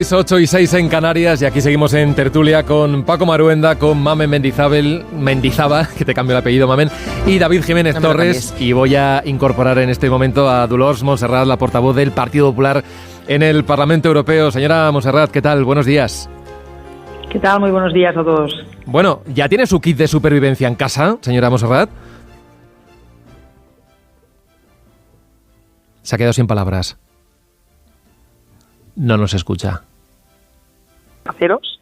8:06 en Canarias, y aquí seguimos en tertulia con Paco Maruenda, con Mamen Mendizábal, que te cambio el apellido, Mamen, y David Jiménez Torres. Y voy a incorporar en este momento a Dolors Montserrat, la portavoz del Partido Popular en el Parlamento Europeo. Señora Montserrat, ¿qué tal? Buenos días. ¿Qué tal? Muy buenos días a todos. Bueno, ¿ya tiene su kit de supervivencia en casa, señora Montserrat? Se ha quedado sin palabras. No nos escucha. Caseros.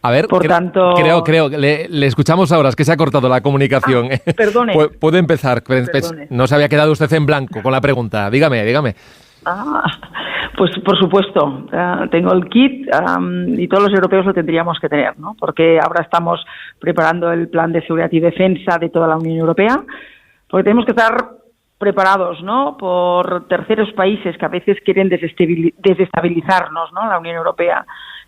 A ver, creo, le escuchamos ahora, es que se ha cortado la comunicación. Perdone. Puede empezar. Perdone. No se había quedado usted en blanco con la pregunta. Dígame. Pues por supuesto, tengo el kit y todos los europeos lo tendríamos que tener, ¿no? Porque ahora estamos preparando el plan de seguridad y defensa de toda la Unión Europea, porque tenemos que estar preparados, ¿no?, por terceros países que a veces quieren desestabilizarnos, ¿no?, la Unión Europea.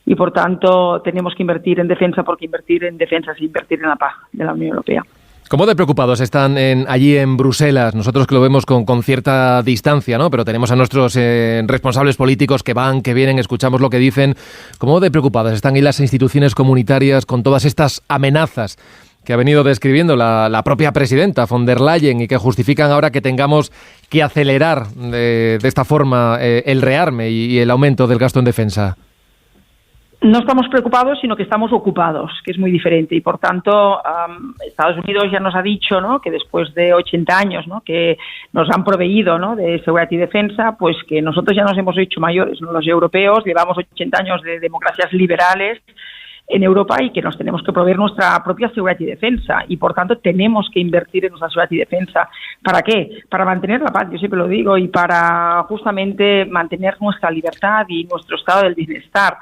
Y por tanto tenemos que invertir en defensa, porque invertir en defensa es invertir en la paz de la Unión Europea. ¿Cómo de preocupados están allí en Bruselas? Nosotros que lo vemos con cierta distancia, ¿no?, pero tenemos a nuestros responsables políticos que van, que vienen, escuchamos lo que dicen. ¿Cómo de preocupadas están ahí las instituciones comunitarias con todas estas amenazas que ha venido describiendo la propia presidenta von der Leyen y que justifican ahora que tengamos que acelerar de esta forma el rearme y el aumento del gasto en defensa? No estamos preocupados, sino que estamos ocupados, que es muy diferente. Y por tanto, Estados Unidos ya nos ha dicho, ¿no?, que después de 80 años, ¿no?, que nos han proveído, ¿no?, de seguridad y defensa, pues que nosotros ya nos hemos hecho mayores, ¿no? Los europeos llevamos 80 años de democracias liberales en Europa y que nos tenemos que proveer nuestra propia seguridad y defensa, y por tanto tenemos que invertir en nuestra seguridad y defensa. ¿Para qué? Para mantener la paz, yo siempre lo digo, y para justamente mantener nuestra libertad y nuestro estado del bienestar.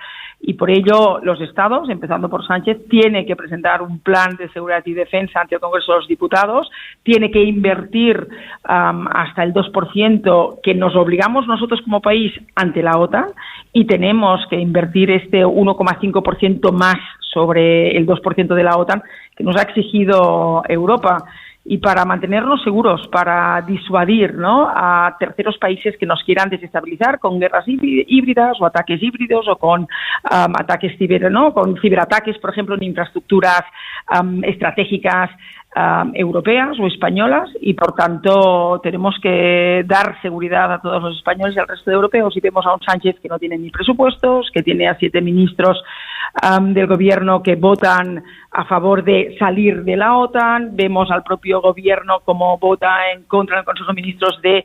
Y por ello los estados, empezando por Sánchez, tiene que presentar un plan de seguridad y defensa ante el Congreso de los Diputados, tiene que invertir hasta el 2% que nos obligamos nosotros como país ante la OTAN, y tenemos que invertir este 1,5% más sobre el 2% de la OTAN que nos ha exigido Europa. Y para mantenernos seguros, para disuadir, ¿no?, a terceros países que nos quieran desestabilizar con guerras híbridas o ataques híbridos o con ataques con ciberataques, por ejemplo, en infraestructuras estratégicas europeas o españolas. Y por tanto tenemos que dar seguridad a todos los españoles y al resto de europeos. Y vemos a un Sánchez que no tiene ni presupuestos, que tiene a 7 ministros del gobierno que votan a favor de salir de la OTAN. Vemos al propio gobierno como vota en contra del Consejo de Ministros de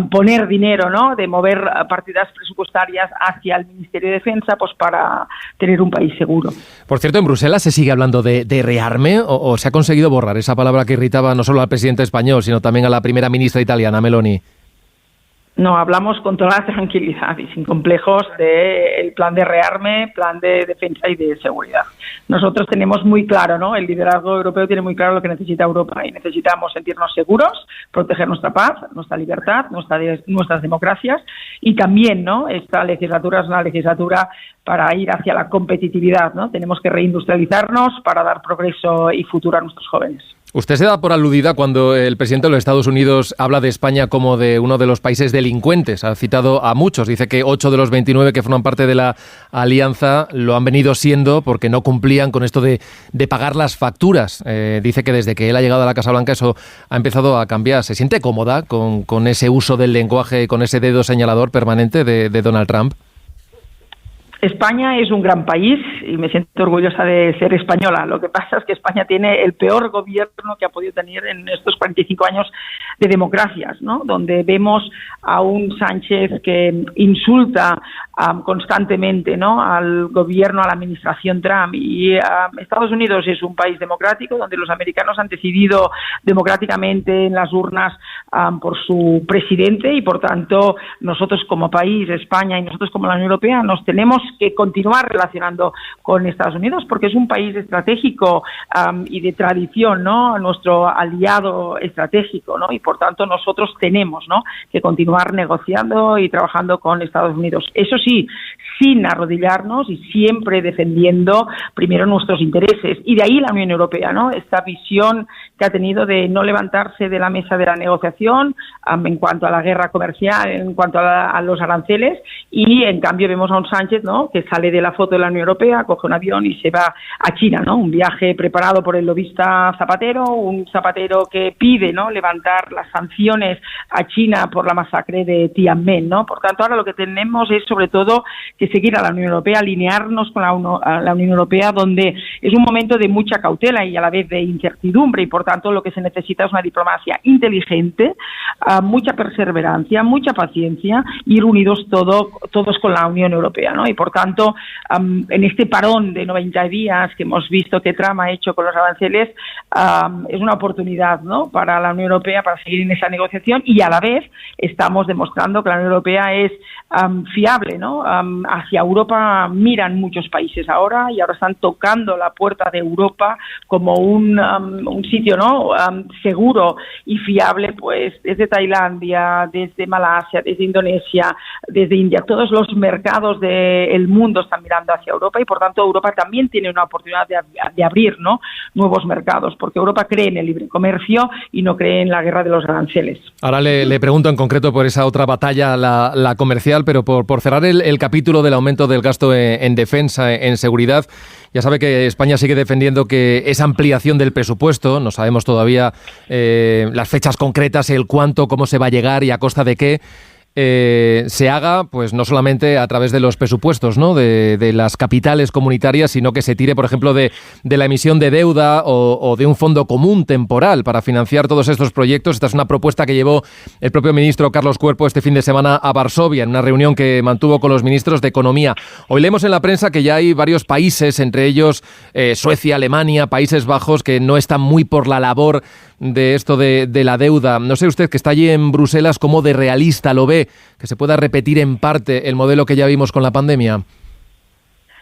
poner dinero, ¿no?, de mover partidas presupuestarias hacia el Ministerio de Defensa, pues para tener un país seguro. Por cierto, ¿en Bruselas se sigue hablando de rearme o se ha conseguido borrar esa palabra que irritaba no solo al presidente español, sino también a la primera ministra italiana, Meloni? No, hablamos con toda la tranquilidad y sin complejos del plan de rearme, plan de defensa y de seguridad. Nosotros tenemos muy claro, ¿no?, el liderazgo europeo tiene muy claro lo que necesita Europa, y necesitamos sentirnos seguros, proteger nuestra paz, nuestra libertad, nuestras democracias, y también, ¿no?, esta legislatura es una legislatura para ir hacia la competitividad, ¿no? Tenemos que reindustrializarnos para dar progreso y futuro a nuestros jóvenes. Usted se da por aludida cuando el presidente de los Estados Unidos habla de España como de uno de los países delincuentes. Ha citado a muchos. Dice que 8 de los 29 que forman parte de la alianza lo han venido siendo porque no cumplían con esto de pagar las facturas. Dice que desde que él ha llegado a la Casa Blanca eso ha empezado a cambiar. ¿Se siente cómoda con ese uso del lenguaje, con ese dedo señalador permanente de Donald Trump? España es un gran país y me siento orgullosa de ser española. Lo que pasa es que España tiene el peor gobierno que ha podido tener en estos 45 años de democracias, ¿no?, donde vemos a un Sánchez que insulta constantemente, ¿no?, al gobierno, a la administración Trump. Y Estados Unidos es un país democrático donde los americanos han decidido democráticamente en las urnas por su presidente, y por tanto nosotros como país, España, y nosotros como la Unión Europea nos tenemos que continuar relacionando con Estados Unidos, porque es un país estratégico y de tradición, ¿no? Nuestro aliado estratégico, ¿no? Y por tanto nosotros tenemos, ¿no?, que continuar negociando y trabajando con Estados Unidos. Eso sí, sin arrodillarnos y siempre defendiendo primero nuestros intereses. Y de ahí la Unión Europea, ¿no? Esta visión que ha tenido de no levantarse de la mesa de la negociación en cuanto a la guerra comercial, en cuanto a los aranceles, y en cambio vemos a un Sánchez, ¿no?, que sale de la foto de la Unión Europea, coge un avión y se va a China, ¿no? Un viaje preparado por el lobista Zapatero, un Zapatero que pide, ¿no?, levantar las sanciones a China por la masacre de Tiananmen, ¿no? Por tanto, ahora lo que tenemos es sobre todo que seguir a la Unión Europea, alinearnos con la Unión Europea, donde es un momento de mucha cautela y a la vez de incertidumbre, y por tanto lo que se necesita es una diplomacia inteligente, mucha perseverancia, mucha paciencia, ir unidos todos con la Unión Europea, ¿no? Y por tanto, en este parón de 90 días que hemos visto que Trump ha hecho con los aranceles, es una oportunidad, ¿no?, para la Unión Europea para seguir en esa negociación, y a la vez estamos demostrando que la Unión Europea es fiable, ¿no? Hacia Europa miran muchos países ahora, y ahora están tocando la puerta de Europa como un sitio, ¿no?, seguro y fiable, pues desde Tailandia, desde Malasia, desde Indonesia, desde India. Todos los mercados del mundo están mirando hacia Europa, y por tanto Europa también tiene una oportunidad de abrir, ¿no?, nuevos mercados, porque Europa cree en el libre comercio y no cree en la guerra de los aranceles. Ahora le pregunto en concreto por esa otra batalla, la comercial, pero por cerrar el capítulo del aumento del gasto en defensa, en seguridad. Ya sabe que España sigue defendiendo que esa ampliación del presupuesto, no sabemos todavía las fechas concretas, el cuánto, cómo se va a llegar y a costa de qué, se haga, pues no solamente a través de los presupuestos, ¿no?, de las capitales comunitarias, sino que se tire, por ejemplo, de la emisión de deuda o de un fondo común temporal para financiar todos estos proyectos. Esta es una propuesta que llevó el propio ministro Carlos Cuerpo este fin de semana a Varsovia, en una reunión que mantuvo con los ministros de Economía. Hoy leemos en la prensa que ya hay varios países, entre ellos Suecia, Alemania, Países Bajos, que no están muy por la labor de esto de la deuda. No sé usted, que está allí en Bruselas, cómo de realista lo ve, que se pueda repetir en parte el modelo que ya vimos con la pandemia.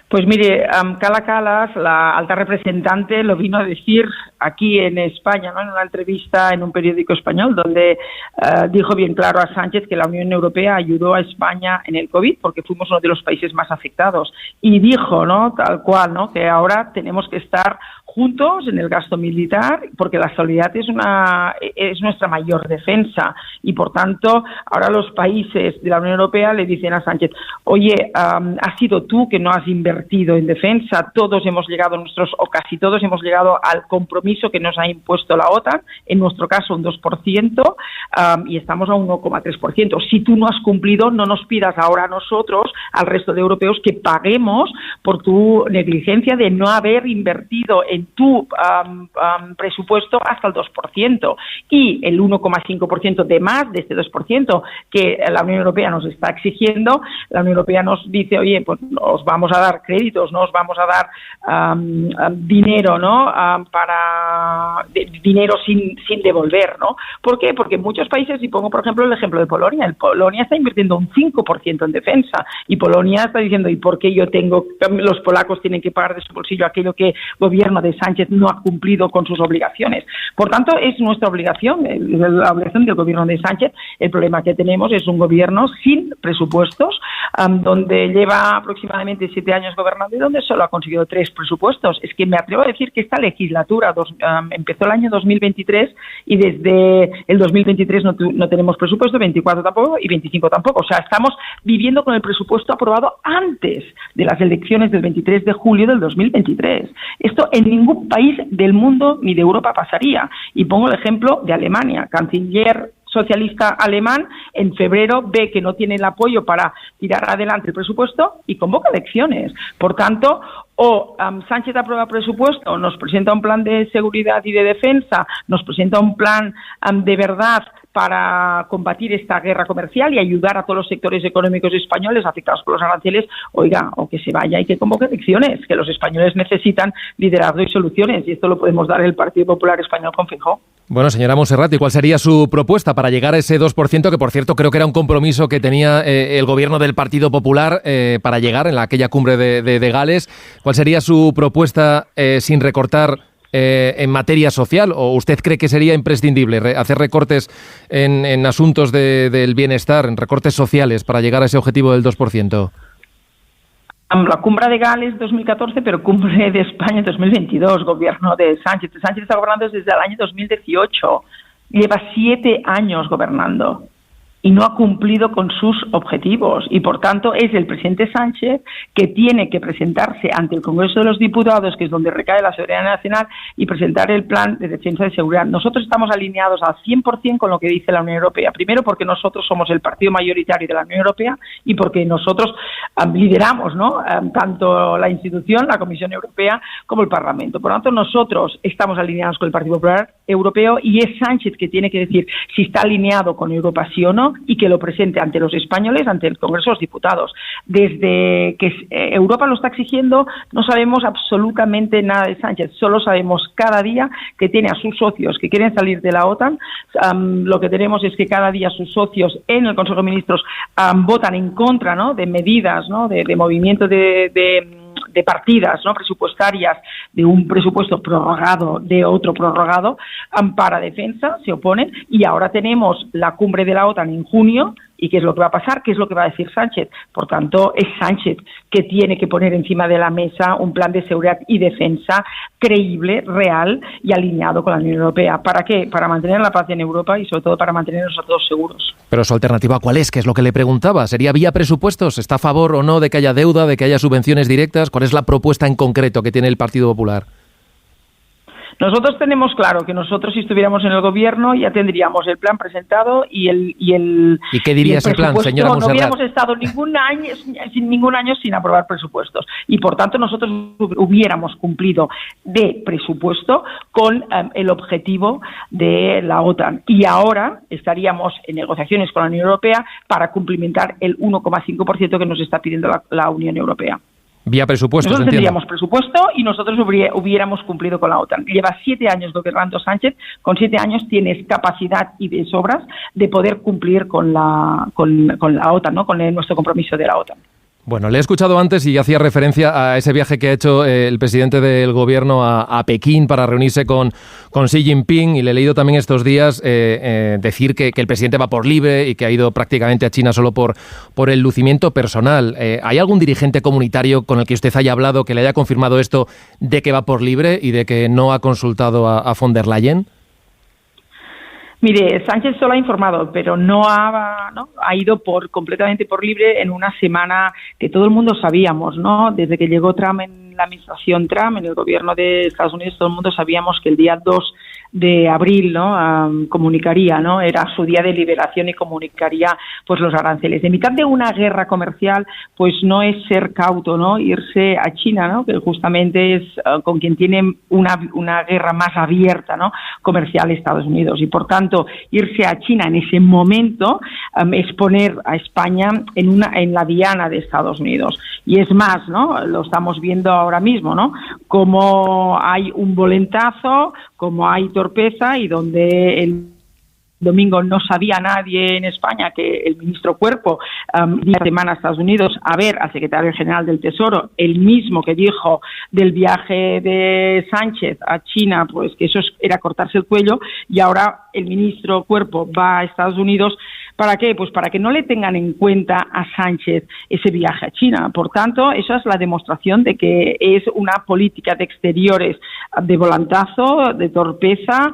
Pues mire, Kaja Kallas, la alta representante, lo vino a decir aquí en España, ¿no?, en una entrevista en un periódico español, donde dijo bien claro a Sánchez que la Unión Europea ayudó a España en el COVID porque fuimos uno de los países más afectados. Y dijo, ¿no?, tal cual, ¿no?, que ahora tenemos que estar juntos en el gasto militar, porque la solidaridad es nuestra mayor defensa, y por tanto ahora los países de la Unión Europea le dicen a Sánchez: oye, has sido tú que no has invertido en defensa, todos hemos llegado o casi todos hemos llegado al compromiso que nos ha impuesto la OTAN, en nuestro caso un 2%, y estamos a 1,3%. Si tú no has cumplido, no nos pidas ahora a nosotros, al resto de europeos, que paguemos por tu negligencia de no haber invertido en tu presupuesto hasta el 2%, y el 1,5% de más de este 2% que la Unión Europea nos está exigiendo. La Unión Europea nos dice: oye, pues os vamos a dar créditos, no os vamos a dar dinero, ¿no?, dinero sin devolver, ¿no? ¿Por qué? Porque en muchos países, y pongo por ejemplo el ejemplo de Polonia, Polonia está invirtiendo un 5% en defensa, y Polonia está diciendo: ¿y por qué los polacos tienen que pagar de su bolsillo aquello que el gobierno de Sánchez no ha cumplido con sus obligaciones? Por tanto, es nuestra obligación, la obligación del gobierno de Sánchez. El problema que tenemos es un gobierno sin presupuestos, donde lleva aproximadamente 7 años gobernando y donde solo ha conseguido 3 presupuestos. Es que me atrevo a decir que esta legislatura empezó el año 2023 y desde el 2023 no tenemos presupuesto, 24 tampoco y 25 tampoco. O sea, estamos viviendo con el presupuesto aprobado antes de las elecciones del 23 de julio del 2023. Esto en ningún país del mundo ni de Europa pasaría. Y pongo el ejemplo de Alemania. Canciller socialista alemán en febrero ve que no tiene el apoyo para tirar adelante el presupuesto y convoca elecciones. Por tanto, Sánchez aprueba presupuesto, nos presenta un plan de seguridad y de defensa, nos presenta un plan de verdad para combatir esta guerra comercial y ayudar a todos los sectores económicos españoles afectados por los aranceles, oiga, o que se vaya y que convoque elecciones, que los españoles necesitan liderazgo y soluciones, y esto lo podemos dar el Partido Popular Español con Feijóo. Bueno, señora Monserrat, ¿y cuál sería su propuesta para llegar a ese 2%, que por cierto creo que era un compromiso que tenía el gobierno del Partido Popular para llegar en aquella cumbre de Gales? ¿Cuál sería su propuesta sin recortar en materia social? ¿O usted cree que sería imprescindible hacer recortes en asuntos del bienestar, en recortes sociales para llegar a ese objetivo del 2%? La cumbre de Gales 2014, pero cumbre de España 2022, gobierno de Sánchez. Sánchez está gobernando desde el año 2018, lleva 7 años gobernando y no ha cumplido con sus objetivos. Y, por tanto, es el presidente Sánchez que tiene que presentarse ante el Congreso de los Diputados, que es donde recae la soberanía nacional, y presentar el plan de defensa de seguridad. Nosotros estamos alineados al 100% con lo que dice la Unión Europea. Primero, porque nosotros somos el partido mayoritario de la Unión Europea y porque nosotros lideramos, ¿no?, tanto la institución, la Comisión Europea, como el Parlamento. Por lo tanto, nosotros estamos alineados con el Partido Popular Europeo y es Sánchez que tiene que decir si está alineado con Europa, sí o no, y que lo presente ante los españoles, ante el Congreso de los Diputados. Desde que Europa lo está exigiendo, no sabemos absolutamente nada de Sánchez, solo sabemos cada día que tiene a sus socios que quieren salir de la OTAN. Lo que tenemos es que cada día sus socios en el Consejo de Ministros votan en contra, ¿no?, de medidas, ¿no?, de movimiento de partidas, ¿no?, presupuestarias, de un presupuesto prorrogado, de otro prorrogado, para defensa, se oponen, y ahora tenemos la cumbre de la OTAN en junio. ¿Y qué es lo que va a pasar? ¿Qué es lo que va a decir Sánchez? Por tanto, es Sánchez que tiene que poner encima de la mesa un plan de seguridad y defensa creíble, real y alineado con la Unión Europea. ¿Para qué? Para mantener la paz en Europa y, sobre todo, para mantenernos a todos seguros. Pero su alternativa, ¿cuál es? ¿Qué es lo que le preguntaba? ¿Sería vía presupuestos? ¿Está a favor o no de que haya deuda, de que haya subvenciones directas? ¿Cuál es la propuesta en concreto que tiene el Partido Popular? Nosotros tenemos claro que nosotros, si estuviéramos en el gobierno, ya tendríamos el plan presentado y ¿Y qué diría ese plan, señora Monserrat? No hubiéramos estado ningún año sin aprobar presupuestos. Y, por tanto, nosotros hubiéramos cumplido de presupuesto con el objetivo de la OTAN. Y ahora estaríamos en negociaciones con la Unión Europea para cumplimentar el 1,5% que nos está pidiendo la Unión Europea. Vía presupuestos, nosotros tendríamos presupuesto y nosotros hubiéramos cumplido con la OTAN. Lleva 7 años gobernando Sánchez, con 7 años tienes capacidad y de sobras de poder cumplir con la OTAN, ¿no?, con nuestro compromiso de la OTAN. Bueno, le he escuchado antes y hacía referencia a ese viaje que ha hecho el presidente del gobierno a Pekín para reunirse con Xi Jinping, y le he leído también estos días decir que el presidente va por libre y que ha ido prácticamente a China solo por el lucimiento personal. ¿Hay algún dirigente comunitario con el que usted haya hablado que le haya confirmado esto de que va por libre y de que no ha consultado a von der Leyen? Mire, Sánchez solo ha informado, pero no ha ido completamente por libre en una semana que todo el mundo sabíamos, ¿no? Desde que llegó Trump en la administración Trump, en el gobierno de Estados Unidos, todo el mundo sabíamos que el día 2 de abril, ¿no?, comunicaría, ¿no?, era su día de liberación y comunicaría, pues, los aranceles. De mitad de una guerra comercial, pues no es ser cauto, ¿no?, irse a China, ¿no?, que justamente es con quien tiene una guerra más abierta, ¿no?, comercial, Estados Unidos. Y, por tanto, irse a China en ese momento es poner a España en la diana de Estados Unidos. Y es más, ¿no?, lo estamos viendo ahora mismo, ¿no?, como hay un volentazo, como hay torpeza, y donde el domingo no sabía nadie en España que el ministro Cuerpo esta semana a Estados Unidos a ver al secretario general del Tesoro, el mismo que dijo del viaje de Sánchez a China, pues que eso era cortarse el cuello, y ahora el ministro Cuerpo va a Estados Unidos. ¿Para qué? Pues para que no le tengan en cuenta a Sánchez ese viaje a China. Por tanto, esa es la demostración de que es una política de exteriores de volantazo, de torpeza,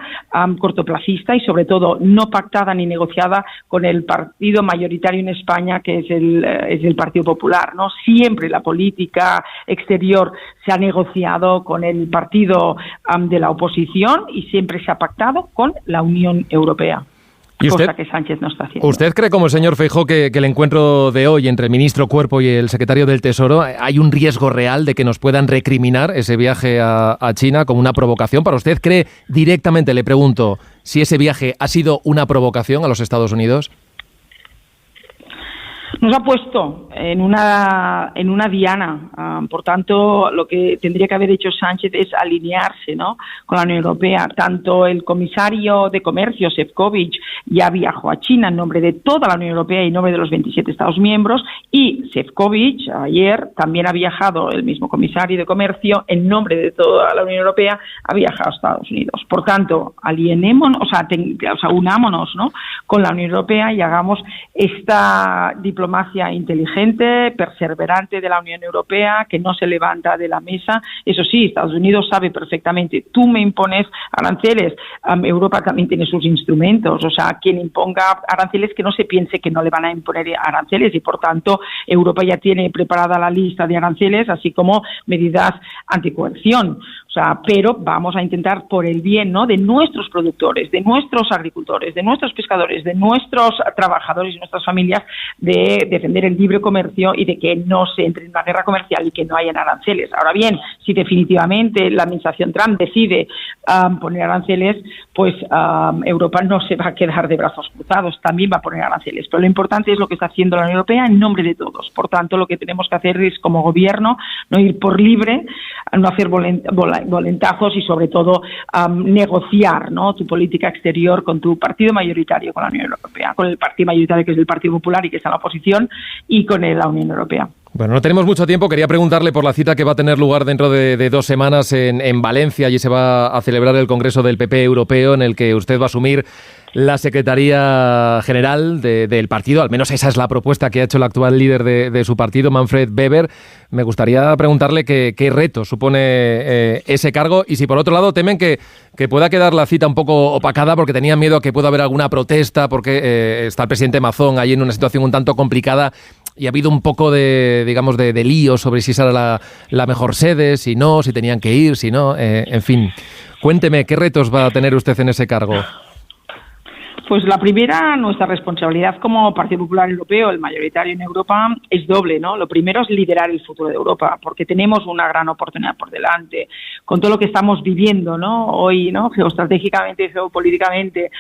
cortoplacista y, sobre todo, no pactada ni negociada con el partido mayoritario en España, que es el Partido Popular, ¿no? Siempre la política exterior se ha negociado con el partido de la oposición y siempre se ha pactado con la Unión Europea. ¿Y usted, cosa que Sánchez no está haciendo? ¿Usted cree, como el señor Feijóo, que el encuentro de hoy entre el ministro Cuerpo y el secretario del Tesoro, hay un riesgo real de que nos puedan recriminar ese viaje a China como una provocación? ¿Para usted cree directamente, le pregunto, si ese viaje ha sido una provocación a los Estados Unidos? Nos ha puesto en una diana. Por tanto, lo que tendría que haber hecho Sánchez es alinearse, ¿no?, con la Unión Europea. Tanto el comisario de Comercio, Šefčovič, ya viajó a China en nombre de toda la Unión Europea y en nombre de los 27 Estados miembros, y Šefčovič ayer también ha viajado, el mismo comisario de Comercio, en nombre de toda la Unión Europea, ha viajado a Estados Unidos. Por tanto, unámonos, ¿no?, con la Unión Europea y hagamos esta diplomacia inteligente, perseverante de la Unión Europea, que no se levanta de la mesa. Eso sí, Estados Unidos sabe perfectamente, tú me impones aranceles, Europa también tiene sus instrumentos, o sea, quien imponga aranceles que no se piense que no le van a imponer aranceles, y por tanto Europa ya tiene preparada la lista de aranceles, así como medidas anticoerción. O sea, pero vamos a intentar, por el bien, ¿no?, de nuestros productores, de nuestros agricultores, de nuestros pescadores, de nuestros trabajadores y nuestras familias, de defender el libre comercio y de que no se entre en una guerra comercial y que no hayan aranceles. Ahora bien, si definitivamente la administración Trump decide poner aranceles, pues Europa no se va a quedar de brazos cruzados, también va a poner aranceles. Pero lo importante es lo que está haciendo la Unión Europea en nombre de todos. Por tanto, lo que tenemos que hacer es, como gobierno, no ir por libre, no hacer volentajos y, sobre todo, negociar, ¿no?, tu política exterior con tu partido mayoritario, con la Unión Europea, con el partido mayoritario, que es el Partido Popular y que está en la oposición, y con la Unión Europea. Bueno, no tenemos mucho tiempo. Quería preguntarle por la cita que va a tener lugar dentro de 2 semanas en Valencia. Allí se va a celebrar el Congreso del PP Europeo, en el que usted va a asumir la Secretaría General del partido. Al menos esa es la propuesta que ha hecho el actual líder de su partido, Manfred Weber. Me gustaría preguntarle qué reto supone ese cargo, y si por otro lado temen que pueda quedar la cita un poco opacada porque tenían miedo a que pueda haber alguna protesta, porque está el presidente Mazón allí en una situación un tanto complicada y ha habido un poco de lío sobre si esa era la mejor sede, si no, si tenían que ir, si no, en fin. Cuénteme, ¿qué retos va a tener usted en ese cargo? Pues la primera, nuestra responsabilidad como Partido Popular Europeo, el mayoritario en Europa, es doble, ¿no? Lo primero es liderar el futuro de Europa, porque tenemos una gran oportunidad por delante, con todo lo que estamos viviendo, ¿no?, hoy, ¿no?, geoestratégicamente y geopolíticamente.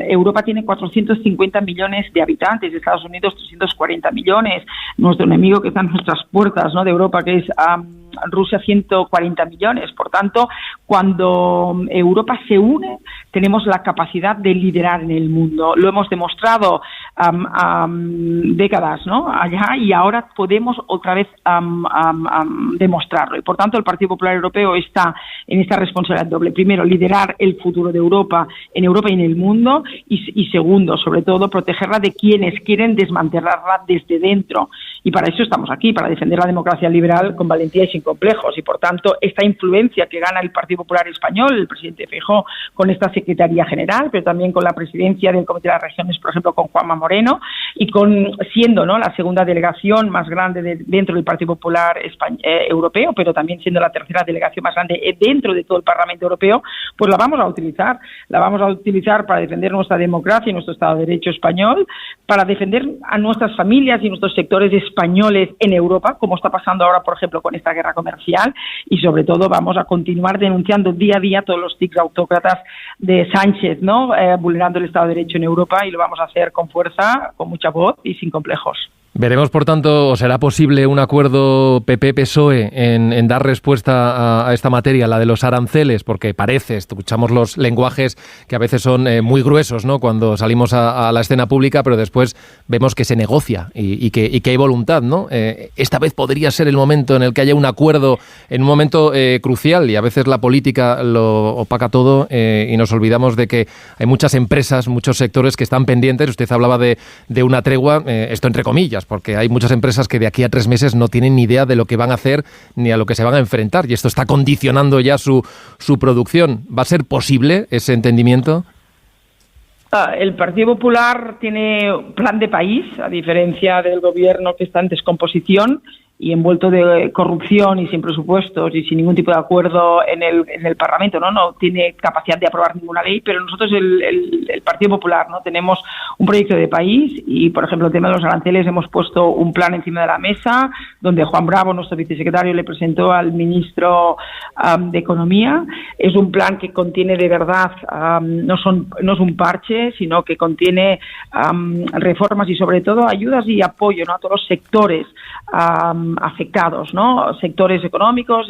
Europa tiene 450 millones de habitantes, Estados Unidos 340 millones, nuestro enemigo que está en nuestras puertas, ¿no?, de Europa, que es Rusia, 140 millones. Por tanto, cuando Europa se une, tenemos la capacidad de liderar en el mundo. Lo hemos demostrado décadas, ¿no?, allá, y ahora podemos otra vez demostrarlo. Y por tanto, el Partido Popular Europeo está en esta responsabilidad doble. Primero, liderar el futuro de Europa en Europa y en el mundo, y segundo, sobre todo, protegerla de quienes quieren desmantelarla desde dentro. Y para eso estamos aquí, para defender la democracia liberal con valentía y sin complejos. Y por tanto, esta influencia que gana el Partido Popular Español, el presidente Feijóo, con esta Secretaría General, pero también con la presidencia del Comité de las Regiones, por ejemplo, con Juanma Moreno, y siendo, ¿no?, la segunda delegación más grande dentro del Partido Popular Europeo, pero también siendo la tercera delegación más grande dentro de todo el Parlamento Europeo, pues la vamos a utilizar. La vamos a utilizar para defender nuestra democracia y nuestro Estado de Derecho español, para defender a nuestras familias y nuestros sectores españoles en Europa, como está pasando ahora, por ejemplo, con esta guerra comercial, y sobre todo vamos a continuar denunciando día a día todos los tics autócratas de Sánchez, ¿no?, vulnerando el Estado de Derecho en Europa, y lo vamos a hacer con fuerza, con mucha voz y sin complejos. Veremos, por tanto, ¿será posible un acuerdo PP-PSOE en dar respuesta a esta materia, la de los aranceles? Porque escuchamos los lenguajes que a veces son muy gruesos, ¿no?, cuando salimos a la escena pública, pero después vemos que se negocia y que hay voluntad, ¿no? Esta vez podría ser el momento en el que haya un acuerdo en un momento crucial, y a veces la política lo opaca todo y nos olvidamos de que hay muchas empresas, muchos sectores que están pendientes. Usted hablaba de una tregua, esto entre comillas, porque hay muchas empresas que de aquí a 3 meses no tienen ni idea de lo que van a hacer ni a lo que se van a enfrentar, y esto está condicionando ya su producción. ¿Va a ser posible ese entendimiento? El Partido Popular tiene plan de país, a diferencia del gobierno que está en descomposición, y envuelto de corrupción y sin presupuestos y sin ningún tipo de acuerdo en el Parlamento, no tiene capacidad de aprobar ninguna ley, pero nosotros el Partido Popular no tenemos un proyecto de país y, por ejemplo, el tema de los aranceles hemos puesto un plan encima de la mesa donde Juan Bravo, nuestro vicesecretario, le presentó al ministro de Economía. Es un plan que contiene de verdad, no es un parche, sino que contiene reformas y sobre todo ayudas y apoyo, ¿no?, a todos los sectores afectados, ¿no? Sectores económicos,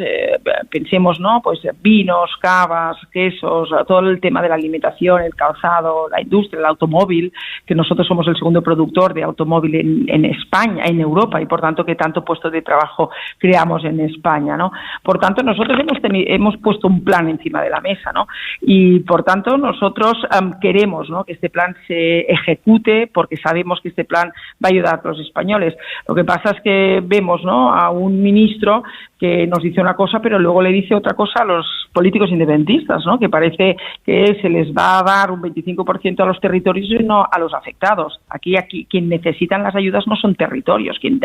pensemos, ¿no?, pues vinos, cavas, quesos, todo el tema de la alimentación, el calzado, la industria, el automóvil, que nosotros somos el segundo productor de automóvil en España, en Europa, y por tanto que tanto puestos de trabajo creamos en España, ¿no? Por tanto, nosotros hemos puesto un plan encima de la mesa, ¿no? Y por tanto nosotros queremos, ¿no?, que este plan se ejecute porque sabemos que este plan va a ayudar a los españoles. Lo que pasa es que vemos, ¿no?, a un ministro que nos dice una cosa pero luego le dice otra cosa a los políticos independentistas, ¿no?, que parece que se les va a dar un 25% a los territorios y no a los afectados. Aquí quien necesitan las ayudas no son territorios, quien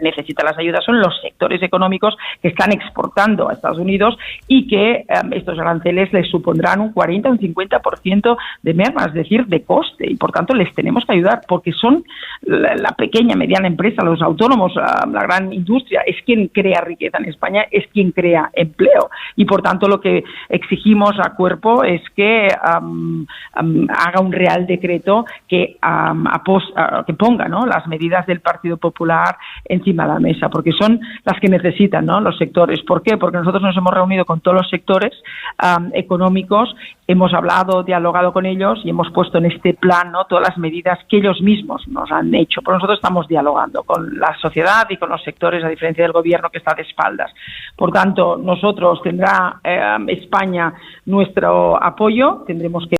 necesita las ayudas son los sectores económicos que están exportando a Estados Unidos y que estos aranceles les supondrán un 40 o un 50% de merma, es decir, de coste, y por tanto les tenemos que ayudar porque son la pequeña, mediana empresa, los autónomos, la gran industria, es quien crea riqueza en España, es quien crea empleo, y por tanto lo que exigimos a Cuerpo es que haga un real decreto que ponga, ¿no?, las medidas del Partido Popular encima de la mesa, porque son las que necesitan, ¿no?, los sectores. ¿Por qué? Porque nosotros nos hemos reunido con todos los sectores económicos, hemos hablado, dialogado con ellos y hemos puesto en este plan, ¿no?, todas las medidas que ellos mismos nos han hecho. Pero nosotros estamos dialogando con la sociedad y con los sectores, a diferencia del gobierno que está de espaldas. Por tanto, nosotros tendrá España nuestro apoyo, tendremos que